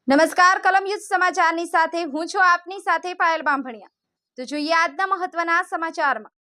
નમસ્કાર કલમ યુદ્ધ સમાચારની સાથે હું છું આપની સાથે પાયલ બામભણિયા। તો જોઈએ આજના મહત્વના સમાચારમાં।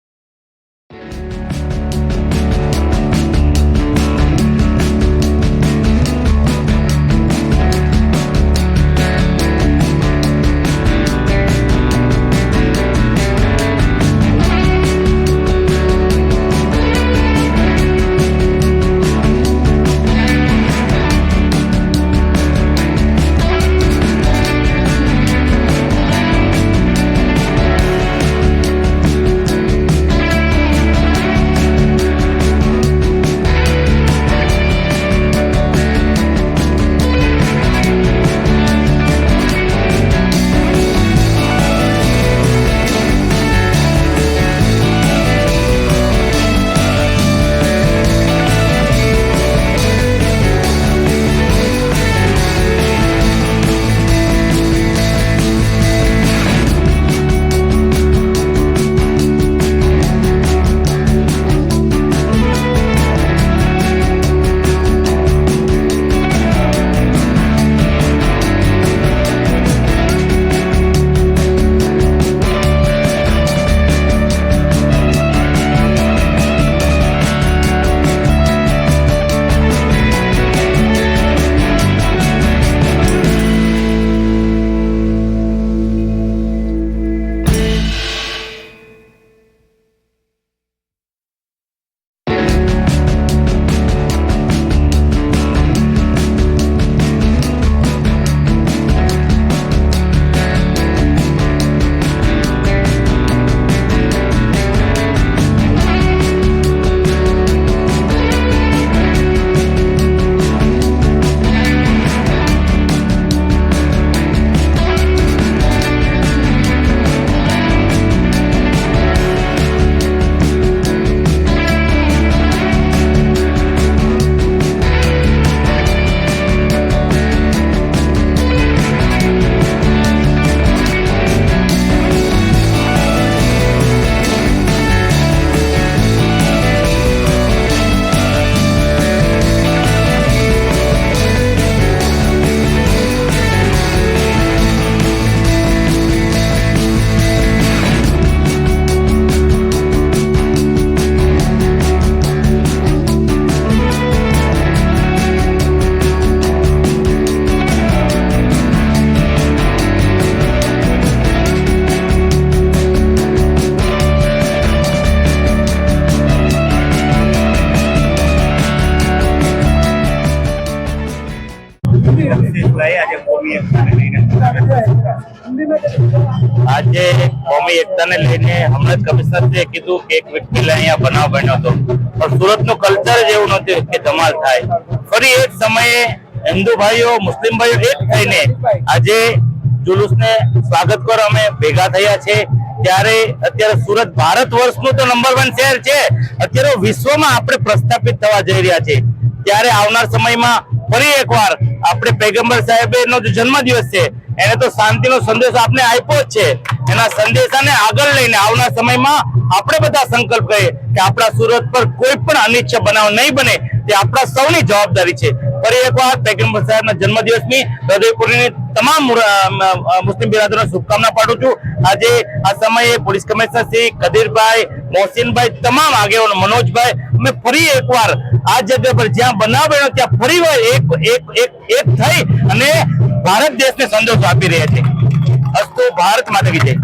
આજે કોમી એકતાને લઈને હમણાં જ કમિશનરે કીધું કે એક વ્યક્તિ અહીંયા બનાવ બન્યો હતો, પણ સુરતનું કલ્ચર જ એવું નહોતું કે ધમાલ થાય। ફરી એક સમયે હિન્દુ ભાઈઓ મુસ્લિમ ભાઈઓ એક થઈને આજે જુલુસને સ્વાગત કરવા અમે ભેગા થયા છે। ત્યારે અત્યારે સુરત ભારત વર્ષનું તો નંબર 1 શહેર છે, અત્યારે વિશ્વમાં આપણે પ્રસ્થાપિત થવા જઈ રહ્યા છે। ત્યારે આવનાર સમયમાં ફરી એકવાર આપણે પૈગંબર સાહેબનો જે જન્મદિવસ છે એને તો શાંતિનો સંદેશો આપણે આપ્યો જ છે, એના સંદેશાને આગળ લઈને આવનાર સમયમાં આપણે બધા સંકલ્પ કરીએ કે આપણા સુરત પર કોઈ પણ અનિચ્છ બનાવ નહીં બને, તે આપણા સૌની જવાબદારી છે। ફરી એકવાર પૈગંબર સાહેબના જન્મદિવસની હૃદયપૂર્વકની તમામ મુસ્લિમ બિરાદરોને શુભકામના પાઠવું છું। આજે આ સમયે પોલીસ કમિશનર શ્રી કદીરભાઈ, મોહસિનભાઈ, તમામ આગેવાનો, મનોજભાઈ, અમે ફરી એકવાર આ જગ્યા પર જ્યાં બનાવ બન્યો ત્યાં ફરી એક થઈ અને ભારત દેશને સંદેશો આપી રહ્યા છે। અસ્તુ ભારત માતા કી જય।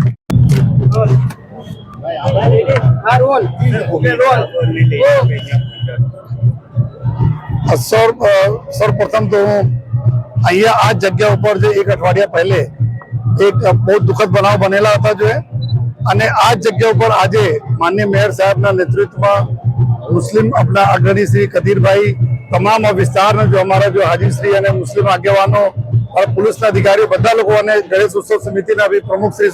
સૌપ્રથમ તો હું અહીંયા આ જગ્યા ઉપર જે એક અઠવાડિયા પહેલે એક બહુ દુઃખદ બનાવ બનેલા હતા જો અને આ જગ્યા ઉપર આજે માનનીય મેયર સાહેબના નેતૃત્વમાં મુસ્લિમ આપણા અગ્રણી શ્રી કદીરભાઈ, તમામ વિસ્તારના જો અમારા જો હાજીશ્રી અને મુસ્લિમ આગેવાનો, પોલીસના અધિકારીઓ, બધા લોકો અને ગણેશ ઉત્સવ સમિતિના બી પ્રમુખ શ્રી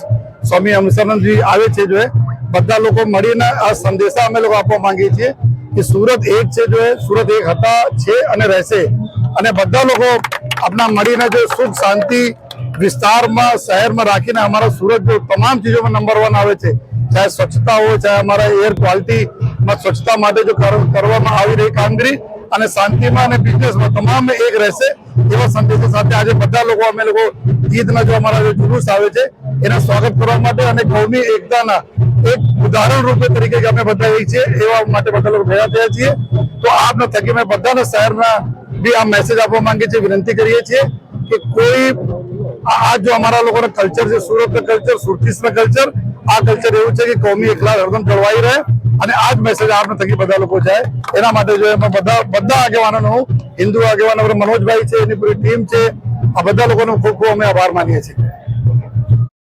સ્વામી અમૃતાનંદજી આવે છે જો બધા લોકો મળીને આ સંદેશા અમે લોકો આપવા માંગીએ છીએ કે સુરત એક છે જો સુરત એક હતા, છે અને રહેશે, અને બધા લોકો अपना मरीने जो सुख शांति विस्तार में शहर में राखी हमारा सूरत जो तमाम चीजों में नंबर 1 आवे छे, चाहे स्वच्छता हो, चाहे हमारा एयर क्वालिटी में स्वच्छता माटे जो करवामां आवी रही कामगीरी અને શાંતિમાં અને બિઝનેસમાં તમામ એક રહેશે એવા સંદેશો સાથે આજે બધા લોકો અમે લોકો ઈદના જો અમારા જે જુલુસ આવે છે એના સ્વાગત કરવા માટે અને કોમી એકતાના એક ઉદાહરણ રૂપે તરીકે અમે બધા એ છીએ એવા માટે બધા લોકો ભેગા થયા છીએ. તો આપના થકી મેં બધાના શહેરના બી આ મેસેજ આપવા માંગીએ છીએ, વિનંતી કરીએ છીએ કે કોઈ આ જો અમારા લોકોનો કલ્ચર છે, સુરતનું કલ્ચર, સુરતીસનું કલ્ચર, આ કલ્ચર એવું છે કે કોમી એકલા હરદમ જળવાઈ રહે અને આ જ મેસેજ આપના થકી બધા લોકો જાય એના માટે જો એમાં બધા આગેવાનોનો હિન્દુ આગેવાનો મનોજભાઈ છે, એની પૂરી ટીમ છે, આ બધા લોકોનો ખૂબ ખૂબ અમે આભાર માનીએ છીએ.